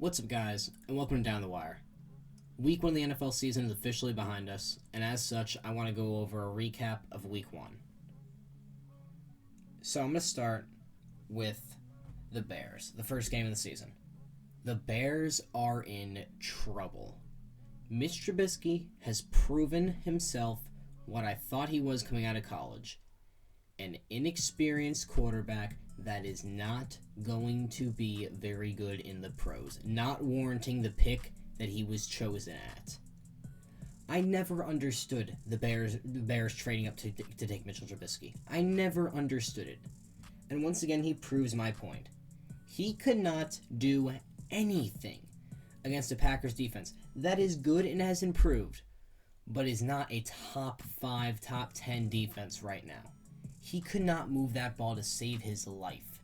What's up, guys, and welcome to Down the Wire. Week 1 of the NFL season is officially behind us, and as such, I want to go over a recap of Week 1. So I'm going to start with the Bears, the first game of the season. The Bears are in trouble. Mitch Trubisky has proven himself what I thought he was coming out of college. An inexperienced quarterback that is not going to be very good in the pros, not warranting the pick that he was chosen at. I never understood the Bears trading up to take Mitchell Trubisky. I never understood it. And once again, he proves my point. He could not do anything against a Packers defense that is good and has improved, but is not a top 5, top 10 defense right now. He could not move that ball to save his life.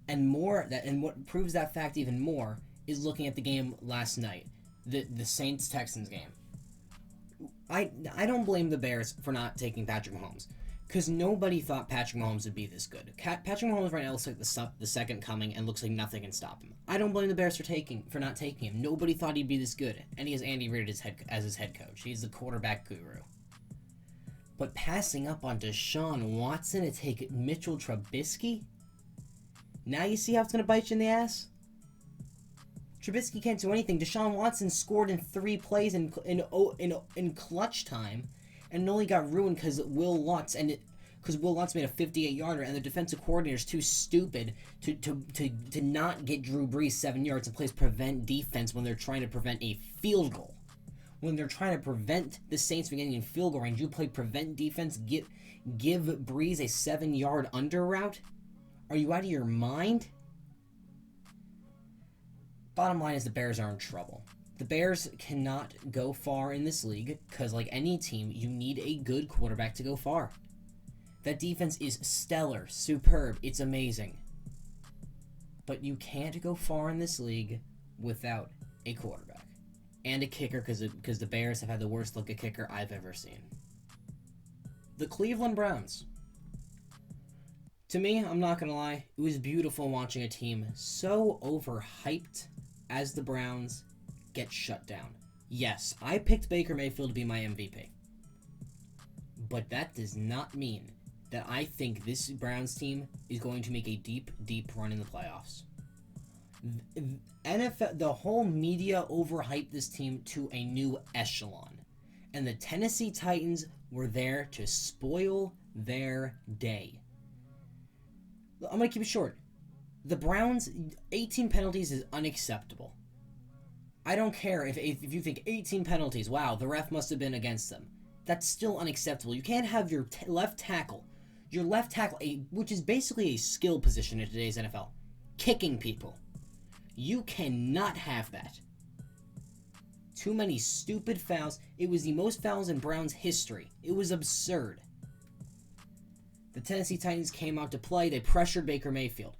And what proves that fact even more is looking at the game last night, the Saints-Texans game. I don't blame the Bears for not taking Patrick Mahomes, because nobody thought Patrick Mahomes would be this good. Patrick Mahomes right now looks like the second coming and looks like nothing can stop him. I don't blame the Bears for not taking him. Nobody thought he'd be this good, and he has Andy Reid as his head coach. He's the quarterback guru. But passing up on Deshaun Watson to take Mitchell Trubisky? Now you see how it's going to bite you in the ass? Trubisky can't do anything. Deshaun Watson scored in 3 plays in clutch time, and it only got ruined because Will Lutz made a 58-yarder, and the defensive coordinator is too stupid to not get Drew Brees 7 yards and plays prevent defense when they're trying to prevent a field goal. When they're trying to prevent the Saints from getting in field goal range, you play prevent defense, give Brees a 7-yard under route? Are you out of your mind? Bottom line is the Bears are in trouble. The Bears cannot go far in this league because, like any team, you need a good quarterback to go far. That defense is stellar, superb, it's amazing. But you can't go far in this league without a quarterback. And a kicker, because the Bears have had the worst looking kicker I've ever seen. The Cleveland Browns. To me, I'm not going to lie, it was beautiful watching a team so overhyped as the Browns get shut down. Yes, I picked Baker Mayfield to be my MVP. But that does not mean that I think this Browns team is going to make a deep, deep run in the playoffs. NFL, the whole media overhyped this team to a new echelon. And the Tennessee Titans were there to spoil their day. I'm going to keep it short. The Browns, 18 penalties is unacceptable. I don't care if you think 18 penalties, wow, the ref must have been against them. That's still unacceptable. You can't have your left tackle, which is basically a skill position in today's NFL, kicking people. You cannot have that. Too many stupid fouls. It was the most fouls in Browns history. It was absurd. The Tennessee Titans came out to play. They pressured Baker Mayfield.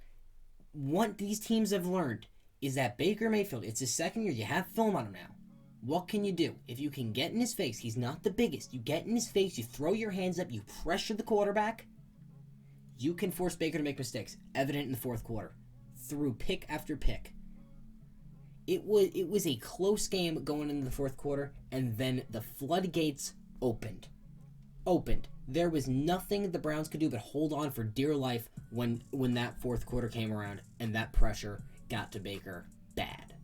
What these teams have learned is that Baker Mayfield, it's his second year. You have film on him now. What can you do? If you can get in his face, he's not the biggest. You get in his face, you throw your hands up, you pressure the quarterback, you can force Baker to make mistakes. Evident in the fourth quarter. Through pick after pick. It was a close game going into the fourth quarter, and then the floodgates opened. There was nothing the Browns could do but hold on for dear life when that fourth quarter came around and that pressure got to Baker bad.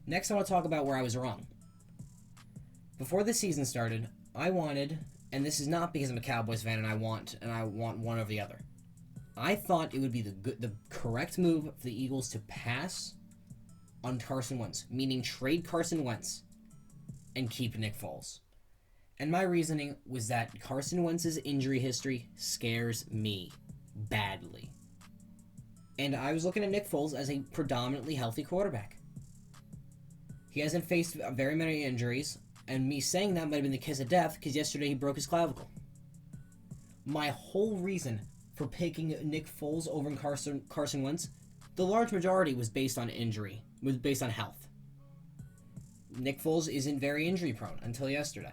Next, I want to talk about where I was wrong. Before the season started, I wanted, and this is not because I'm a Cowboys fan and I want one over the other. I thought it would be the correct move for the Eagles to pass on Carson Wentz, meaning trade Carson Wentz and keep Nick Foles. And my reasoning was that Carson Wentz's injury history scares me badly. And I was looking at Nick Foles as a predominantly healthy quarterback. He hasn't faced very many injuries, and me saying that might have been the kiss of death because yesterday he broke his clavicle. My whole reason for picking Nick Foles over Carson Wentz, the large majority was based on injury, was based on health. Nick Foles isn't very injury prone until yesterday.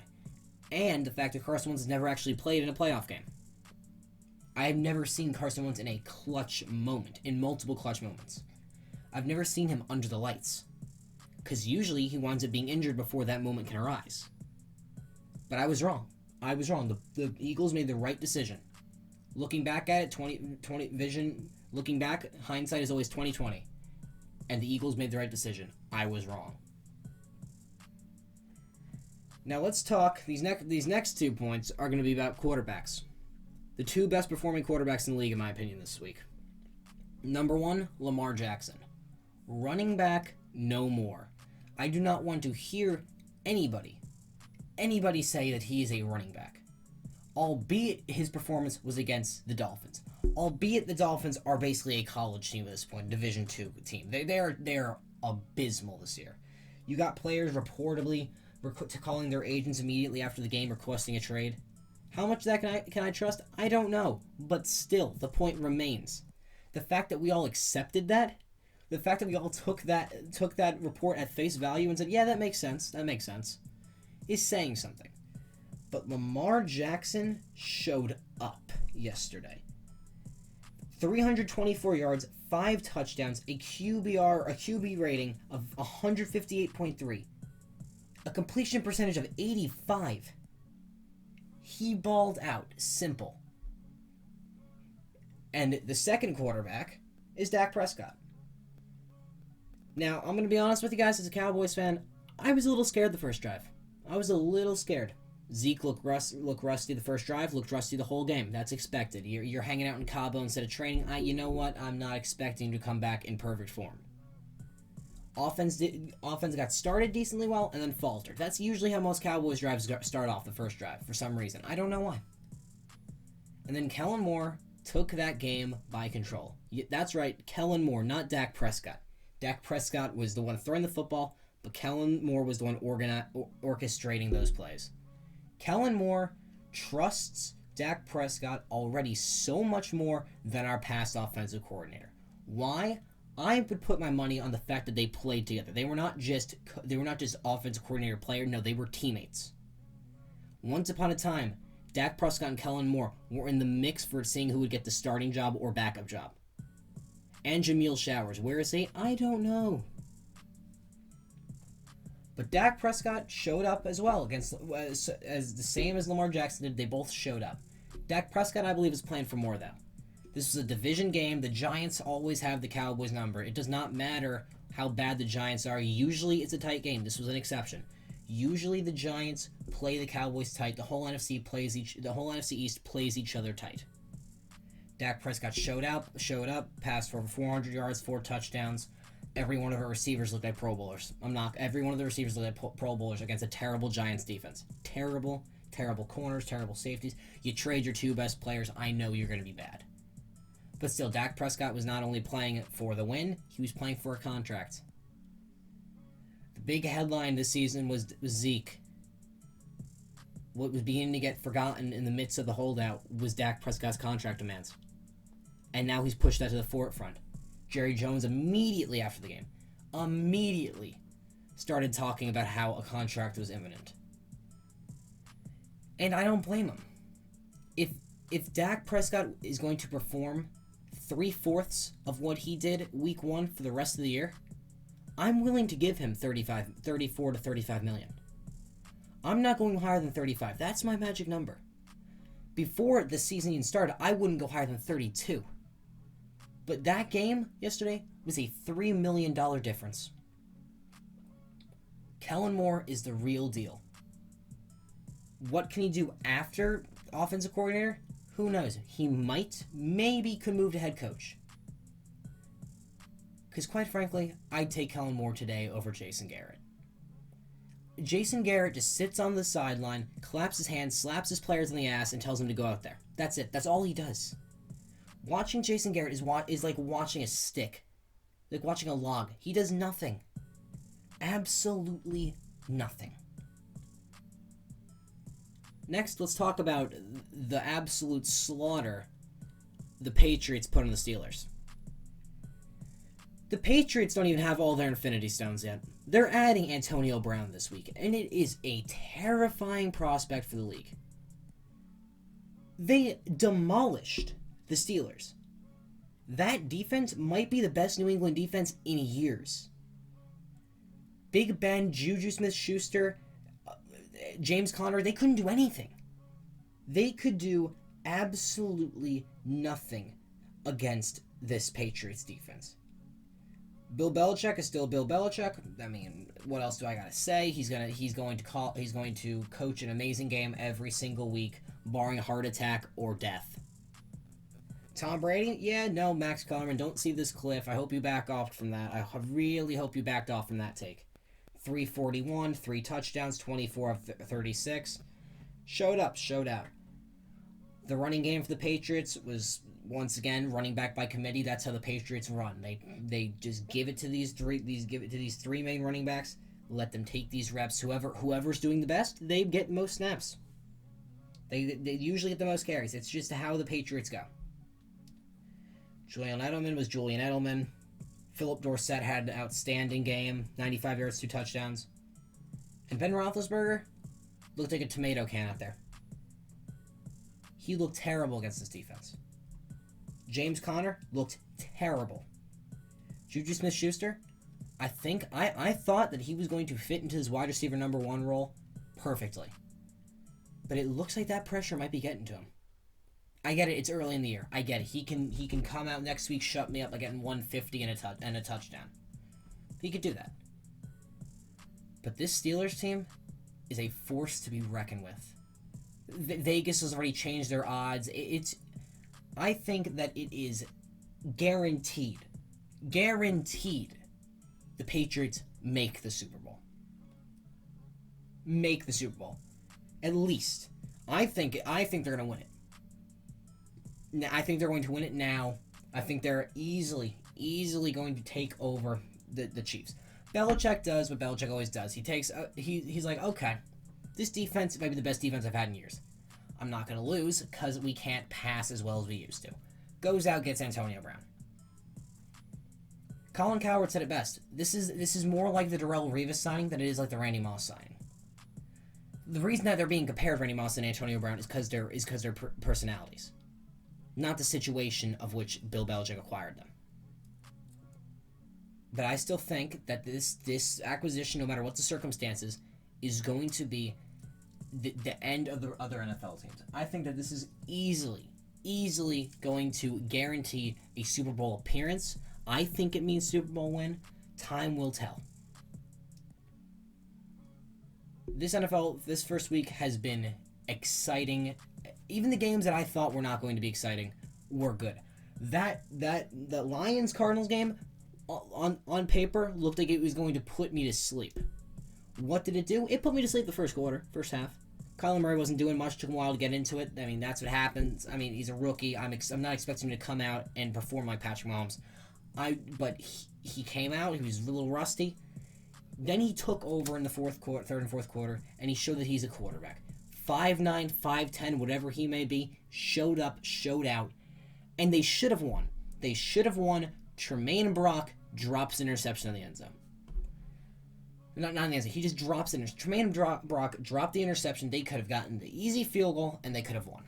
And the fact that Carson Wentz has never actually played in a playoff game. I have never seen Carson Wentz in a clutch moment, in multiple clutch moments. I've never seen him under the lights. Because usually he winds up being injured before that moment can arise. But I was wrong. The Eagles made the right decision. Looking back at it, 20 vision, looking back, hindsight is always 20/20. And the Eagles made the right decision. I was wrong. Now let's talk. These next 2 points are going to be about quarterbacks. The 2 best performing quarterbacks in the league, in my opinion, this week. Number 1, Lamar Jackson. Running back, no more. I do not want to hear anybody say that he is a running back. Albeit his performance was against the Dolphins. Albeit the Dolphins are basically a college team at this point, Division II team. They are abysmal this year. You got players reportedly calling their agents immediately after the game requesting a trade. How much of that can I trust? I don't know. But still, the point remains. The fact that we all accepted that, the fact that we all took that report at face value and said, yeah, that makes sense, is saying something. But Lamar Jackson showed up yesterday. 324 yards, 5 touchdowns, a QB rating of 158.3. A completion percentage of 85. He balled out. Simple. And the second quarterback is Dak Prescott. Now, I'm going to be honest with you guys, as a Cowboys fan, I was a little scared the first drive. I was a little scared. Zeke looked rusty the first drive, looked rusty the whole game. That's expected. You're hanging out in Cabo instead of training. You know what? I'm not expecting to come back in perfect form. Offense got started decently well and then faltered. That's usually how most Cowboys drives start off the first drive for some reason. I don't know why. And then Kellen Moore took that game by control. That's right, Kellen Moore, not Dak Prescott. Dak Prescott was the one throwing the football, but Kellen Moore was the one orchestrating those plays. Kellen Moore trusts Dak Prescott already so much more than our past offensive coordinator. Why? I would put my money on the fact that they played together. They were not just offensive coordinator player. No, they were teammates. Once upon a time, Dak Prescott and Kellen Moore were in the mix for seeing who would get the starting job or backup job. And Jameel Showers, where is he? I don't know. But Dak Prescott showed up as well as the same as Lamar Jackson did. They both showed up. Dak Prescott, I believe, is playing for more though. This is a division game. The Giants always have the Cowboys number. It does not matter how bad the Giants are. Usually it's a tight game. This was an exception. Usually the Giants play the Cowboys tight. The whole NFC East plays each other tight. Dak Prescott showed up, passed for over 400 yards, 4 touchdowns. Every one of our receivers looked like Pro Bowlers. Every one of the receivers looked like Pro Bowlers against a terrible Giants defense. Terrible corners, terrible safeties. You trade your 2 best players, I know you're going to be bad. But still, Dak Prescott was not only playing for the win, he was playing for a contract. The big headline this season was Zeke. What was beginning to get forgotten in the midst of the holdout was Dak Prescott's contract demands. And now he's pushed that to the forefront. Jerry Jones immediately after the game, started talking about how a contract was imminent. And I don't blame him. If Dak Prescott is going to perform 3/4 of what he did week 1 for the rest of the year, I'm willing to give him 34 to 35 million. I'm not going higher than 35. That's my magic number. Before the season even started, I wouldn't go higher than 32. But that game yesterday was a $3 million difference. Kellen Moore is the real deal. What can he do after offensive coordinator? Who knows? He maybe could move to head coach. Because quite frankly, I'd take Kellen Moore today over Jason Garrett. Jason Garrett just sits on the sideline, claps his hands, slaps his players on the ass, and tells them to go out there. That's it. That's all he does. Watching Jason Garrett is like watching a stick. Like watching a log. He does nothing. Absolutely nothing. Next, let's talk about the absolute slaughter the Patriots put on the Steelers. The Patriots don't even have all their Infinity Stones yet. They're adding Antonio Brown this week, and it is a terrifying prospect for the league. They demolished the Steelers. That defense might be the best New England defense in years. Big Ben, Juju Smith-Schuster, James Conner, they couldn't do anything. They could do absolutely nothing against this Patriots defense. Bill Belichick is still Bill Belichick. I mean, what else do I gotta say? He's going to coach an amazing game every single week, barring a heart attack or death. Tom Brady? Yeah, no, Max Kellerman, don't see this cliff. I hope you back off from that. I really hope you backed off from that take. 341, 3 touchdowns, 24 of 36. Showed out. The running game for the Patriots was, once again, running back by committee. That's how the Patriots run. They just give it to these three main running backs. Let them take these reps. Whoever's doing the best, they get most snaps. They usually get the most carries. It's just how the Patriots go. Julian Edelman was Julian Edelman. Philip Dorsett had an outstanding game. 95 yards, 2 touchdowns. And Ben Roethlisberger looked like a tomato can out there. He looked terrible against this defense. James Conner looked terrible. Juju Smith-Schuster, I thought that he was going to fit into his wide receiver number 1 role perfectly. But it looks like that pressure might be getting to him. I get it. It's early in the year. I get it. He can come out next week, shut me up by getting 150 and a touchdown. He could do that. But this Steelers team is a force to be reckoned with. Vegas has already changed their odds. I think that it is guaranteed the Patriots make the Super Bowl. Make the Super Bowl. At least. I think they're going to win it. I think they're going to win it now. I think they're easily going to take over the Chiefs. Belichick does what Belichick always does. He takes he's like, okay, this defense might be the best defense I've had in years. I'm not going to lose because we can't pass as well as we used to. Goes out, gets Antonio Brown. Colin Cowherd said it best. This is more like the Darrelle Revis signing than it is like the Randy Moss signing. The reason that they're being compared, Randy Moss and Antonio Brown, is because their personalities, not the situation of which Bill Belichick acquired them. But I still think that this acquisition, no matter what the circumstances, is going to be the end of the other NFL teams. I think that this is easily going to guarantee a Super Bowl appearance. I think it means Super Bowl win. Time will tell. This first week has been exciting. Even the games that I thought were not going to be exciting were good. The Lions-Cardinals game, on paper, looked like it was going to put me to sleep. What did it do? It put me to sleep the first half. Kyler Murray wasn't doing much. Took him a while to get into it. I mean, that's what happens. I mean, he's a rookie. I'm not expecting him to come out and perform like Patrick Mahomes. But he came out. He was a little rusty. Then he took over in the third and fourth quarter, and he showed that he's a quarterback. 5'9", 5'10", whatever he may be, showed up, showed out, and they should have won. Tremaine Brock drops an interception in the end zone. Not in the end zone. He just drops it. Tremaine Brock dropped the interception. They could have gotten the easy field goal, and they could have won.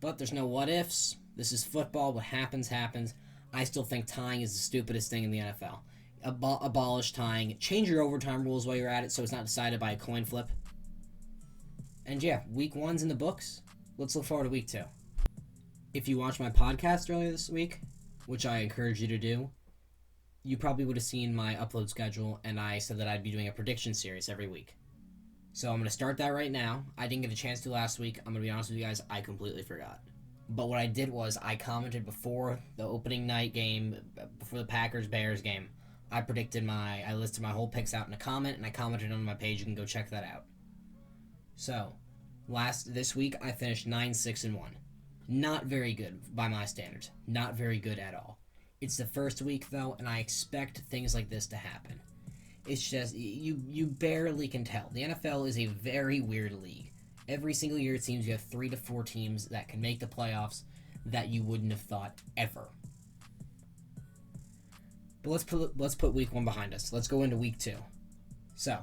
But there's no what ifs. This is football. What happens, happens. I still think tying is the stupidest thing in the NFL. Abolish tying. Change your overtime rules while you're at it so it's not decided by a coin flip. And yeah, week 1's in the books. Let's look forward to week 2. If you watched my podcast earlier this week, which I encourage you to do, you probably would have seen my upload schedule, and I said that I'd be doing a prediction series every week. So I'm going to start that right now. I didn't get a chance to last week. I'm going to be honest with you guys, I completely forgot. But what I did was I commented before the opening night game, before the Packers-Bears game. I listed my whole picks out in a comment, and I commented on my page. You can go check that out. So, this week I finished 9-6-1. Not very good by my standards. Not very good at all. It's the first week though, and I expect things like this to happen. It's just you barely can tell. The NFL is a very weird league. Every single year it seems you have 3 to 4 teams that can make the playoffs that you wouldn't have thought ever. But let's put week 1 behind us. Let's go into week 2. So,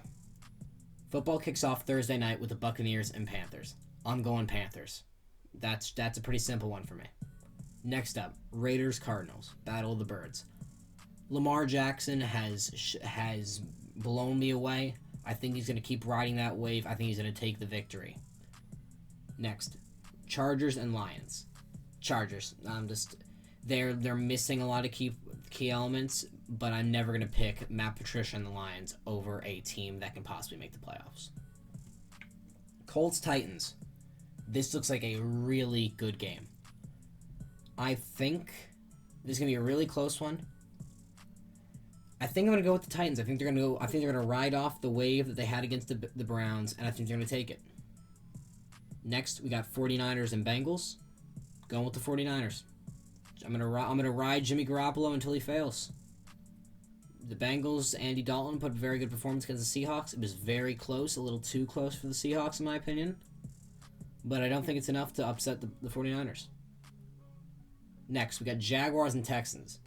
football kicks off Thursday night with the Buccaneers and Panthers. I'm going Panthers. That's a pretty simple one for me. Next up, Raiders Cardinals, Battle of the Birds. Lamar Jackson has blown me away. I think he's going to keep riding that wave. I think he's going to take the victory. Next, Chargers and Lions. Chargers. They're missing a lot of key elements, but I'm never going to pick Matt Patricia and the Lions over a team that can possibly make the playoffs. Colts Titans. This looks like a really good game. I think this is going to be a really close one. I think I'm going to go with the Titans. I think they're going to ride off the wave that they had against the Browns, and I think they're going to take it. Next, we got 49ers and Bengals. Going with the 49ers. I'm going to ride Jimmy Garoppolo until he fails. The Bengals, Andy Dalton put a very good performance against the Seahawks. It was very close, a little too close for the Seahawks in my opinion. But I don't think it's enough to upset the 49ers. Next, we got Jaguars and Texans.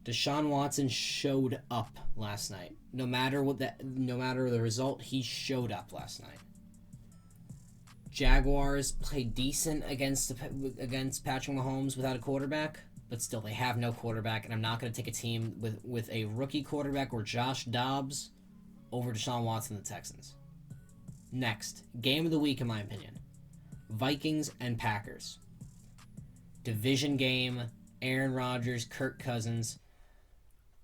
Deshaun Watson showed up last night. No matter the result, he showed up last night. Jaguars played decent against Patrick Mahomes without a quarterback, but still they have no quarterback, and I'm not going to take a team with a rookie quarterback or Josh Dobbs over Deshaun Watson and the Texans. Next, game of the week in my opinion. Vikings and Packers. Division game, Aaron Rodgers, Kirk Cousins.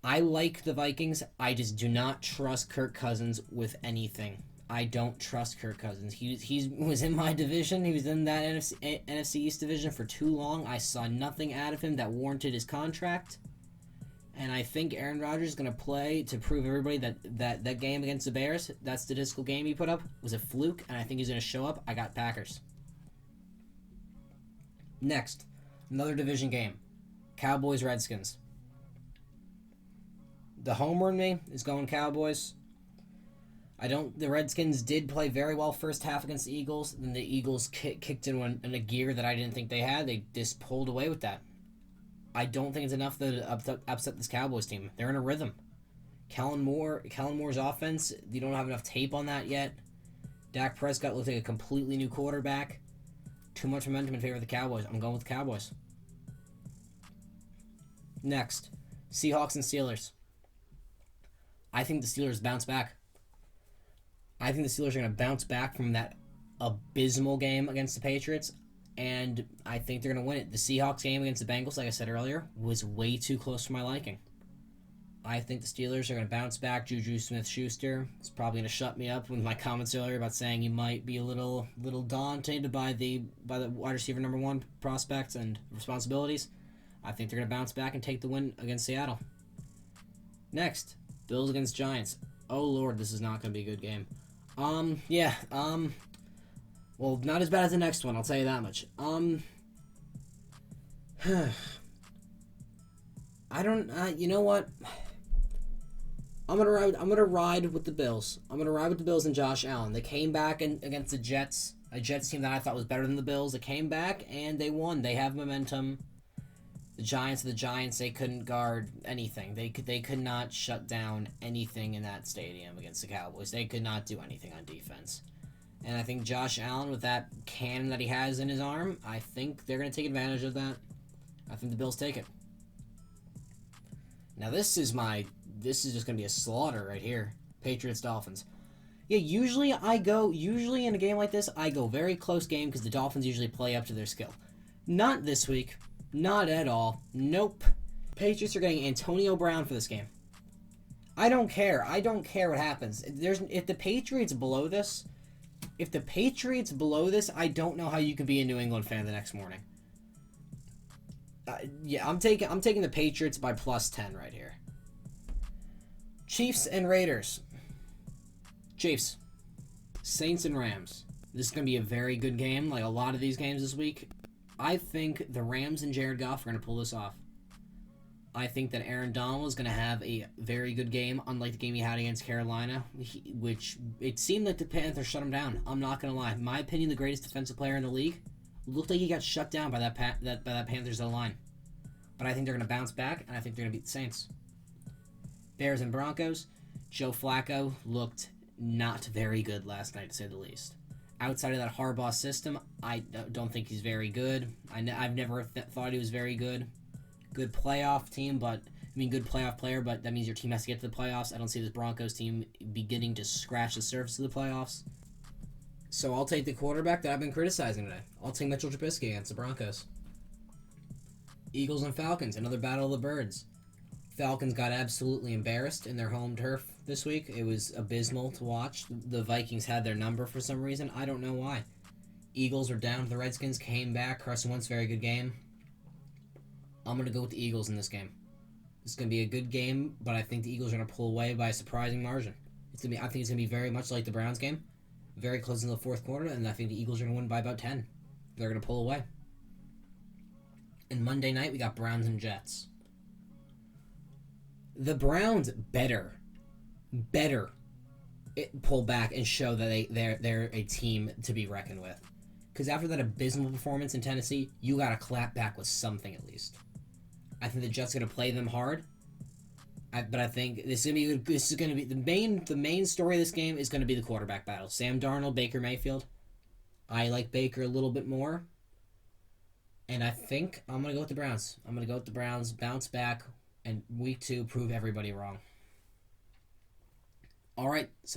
I like the Vikings. I just do not trust Kirk Cousins with anything. I don't trust Kirk Cousins. He was in my division. He was in that NFC East division for too long. I saw nothing out of him that warranted his contract. And I think Aaron Rodgers is going to play to prove everybody that game against the Bears, that statistical game he put up, was a fluke. And I think he's going to show up. I got Packers. Next, another division game. Cowboys-Redskins. The homer in me is going Cowboys. The Redskins did play very well first half against the Eagles. Then the Eagles kicked in a gear that I didn't think they had. They just pulled away with that. I don't think it's enough to upset this Cowboys team. They're in a rhythm. Kellen Moore's offense, you don't have enough tape on that yet. Dak Prescott looks like a completely new quarterback. Too much momentum in favor of the Cowboys. I'm going with the Cowboys. Next, Seahawks and Steelers. I think the Steelers bounce back. I think the Steelers are going to bounce back from that abysmal game against the Patriots, and I think they're going to win it. The Seahawks game against the Bengals, like I said earlier, was way too close for my liking. I think the Steelers are going to bounce back. Juju Smith-Schuster is probably going to shut me up with my comments earlier about saying he might be a little daunted by the wide receiver number 1 prospects and responsibilities. I think they're going to bounce back and take the win against Seattle. Next, Bills against Giants. Oh, Lord, this is not going to be a good game. Well, not as bad as the next one, I'll tell you that much. You know what? I'm gonna ride with the Bills. I'm gonna ride with the Bills and Josh Allen. They came back against the Jets, a Jets team that I thought was better than the Bills. They came back and they won. They have momentum. The Giants, they couldn't guard anything. They could not shut down anything in that stadium against the Cowboys. They could not do anything on defense. And I think Josh Allen, with that cannon that he has in his arm, I think they're going to take advantage of that. I think the Bills take it. Now this is just going to be a slaughter right here. Patriots-Dolphins. Yeah, usually in a game like this, I go very close game because the Dolphins usually play up to their skill. Not this week. Not at all. Nope. Patriots are getting Antonio Brown for this game. I don't care. I don't care what happens. If the Patriots blow this, I don't know how you can be a New England fan the next morning. I'm taking the Patriots by +10 right here. Chiefs and Raiders. Chiefs. Saints and Rams. This is going to be a very good game, like a lot of these games this week. I think the Rams and Jared Goff are going to pull this off. I think that Aaron Donald is going to have a very good game, unlike the game he had against Carolina, which it seemed like the Panthers shut him down. I'm not going to lie. In my opinion, the greatest defensive player in the league looked like he got shut down by that Panthers O-line. But I think they're going to bounce back, and I think they're going to beat the Saints. Bears and Broncos. Joe Flacco looked not very good last night, to say the least. outside of that Harbaugh system, I don't think he's very good. I've never thought he was very good. Good playoff team, but good playoff player, but that means your team has to get to the playoffs. I don't see this Broncos team beginning to scratch the surface of the playoffs. So I'll take the quarterback that I've been criticizing today. I'll take Mitchell Trubisky against the Broncos. Eagles and Falcons, another battle of the birds. Falcons got absolutely embarrassed in their home turf this week. It was abysmal to watch. The Vikings had their number for some reason. I don't know why. Eagles were down to the Redskins, came back. Carson Wentz, very good game. I'm going to go with the Eagles in this game. It's going to be a good game, but I think the Eagles are going to pull away by a surprising margin. I think it's going to be very much like the Browns game. Very close in the fourth quarter, and I think the Eagles are going to win by about 10. They're going to pull away. And Monday night, we got Browns and Jets. The Browns better pull back and show that they're a team to be reckoned with. Because after that abysmal performance in Tennessee, you got to clap back with something at least. I think the Jets are going to play them hard. But I think this is going to be the main story of this game is going to be the quarterback battle. Sam Darnold, Baker Mayfield. I like Baker a little bit more. And I think I'm going to go with the Browns. I'm going to go with the Browns, bounce back, and week 2 prove everybody wrong. All right, so